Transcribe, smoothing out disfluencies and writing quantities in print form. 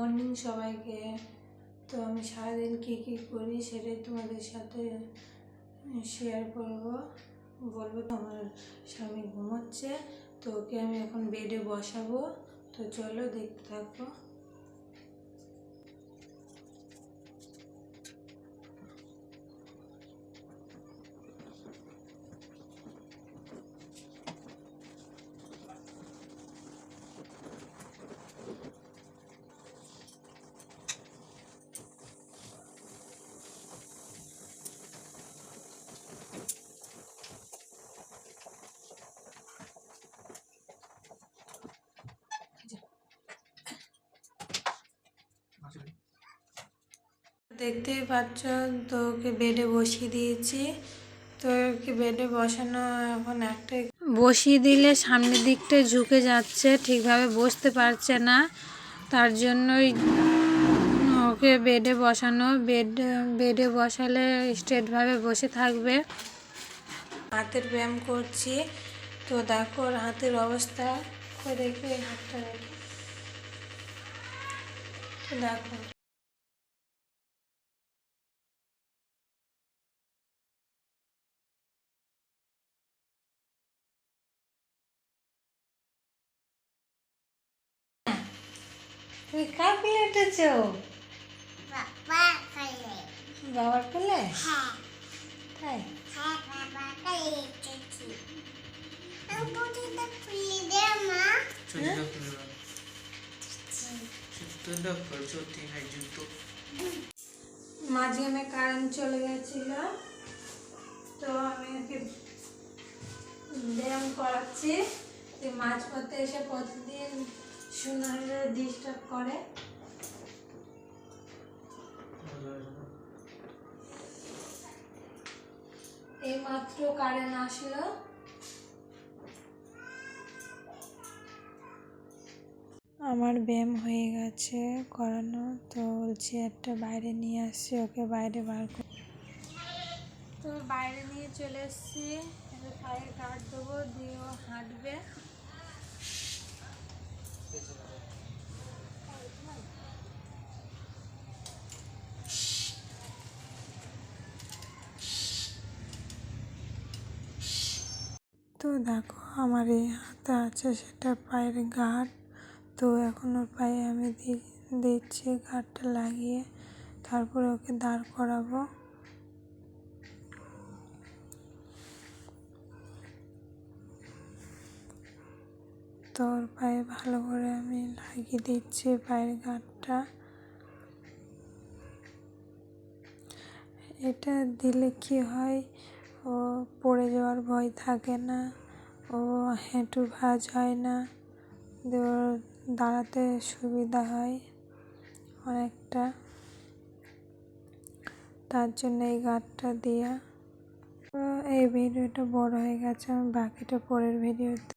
Morning সবাইকে। তো আমি সারাদিন কী কী করি সেটাই তোমাদের সাথে শেয়ার বলবো। আমার স্বামী ঘুমোচ্ছে, তো ওকে আমি এখন বেডে বসাবো। তো চলো দেখতে থাকো। দেখতেই পাচ্ছ, তো ওকে বেডে বসিয়ে দিয়েছি। তো ওকে বেডে বসানো এখন একটাই, বসিয়ে দিলে সামনের দিকটা ঝুঁকে যাচ্ছে, ঠিকভাবে বসতে পারছে না। তার জন্যই ওকে বেডে বসানো। বেডে বসালে স্ট্রেটভাবে বসে থাকবে। হাতের ব্যায়াম করছি। তো দেখো ওর হাতের অবস্থা, দেখে হাতটা দেখে দেখো। তুমি কার কোলে উঠেছ? বাবার কোলে? তাই? মাঝখানে কারেন্ট চলে গেছিল, তো আমি ওকে ব্যায়াম করাচ্ছি। মাঝপথে এসে প্রতিদিন শুনে ডিস্টার্ব করে। এই মাত্র কারেন্ট আসলো। আমার ব্যায়াম হয়ে গেছে করানো, তো চেয়ারটা বাইরে নিয়ে আসছি, ওকে বাইরে বার করে। তো বাইরে নিয়ে চলে এসেছি, পায়ে গার্ড দেবো, দিয়ে ও হাঁটবে। তো দেখো আমার এই হাতে আছে সেটা পায়ের গার্ড। তো এখন ওর পায়ে আমি দিচ্ছি গার্ডটা লাগিয়ে, তারপরে ওকে দাঁড় করাবো। তো ওর পায়ে ভালো করে আমি লাগিয়ে দিচ্ছি পায়ের গার্ডটা। এটা দিলে কি হয়, ও পড়ে যাওয়ার ভয় থাকে না, ও হাঁটু ভাঁজ হয় না, ওর দাঁড়াতে সুবিধা হয় অনেকটা। তার জন্য এই গার্ডটা দেওয়া। তো এই ভিডিওটা বড় হয়ে গেছে, আমি বাকিটা পরের ভিডিওতে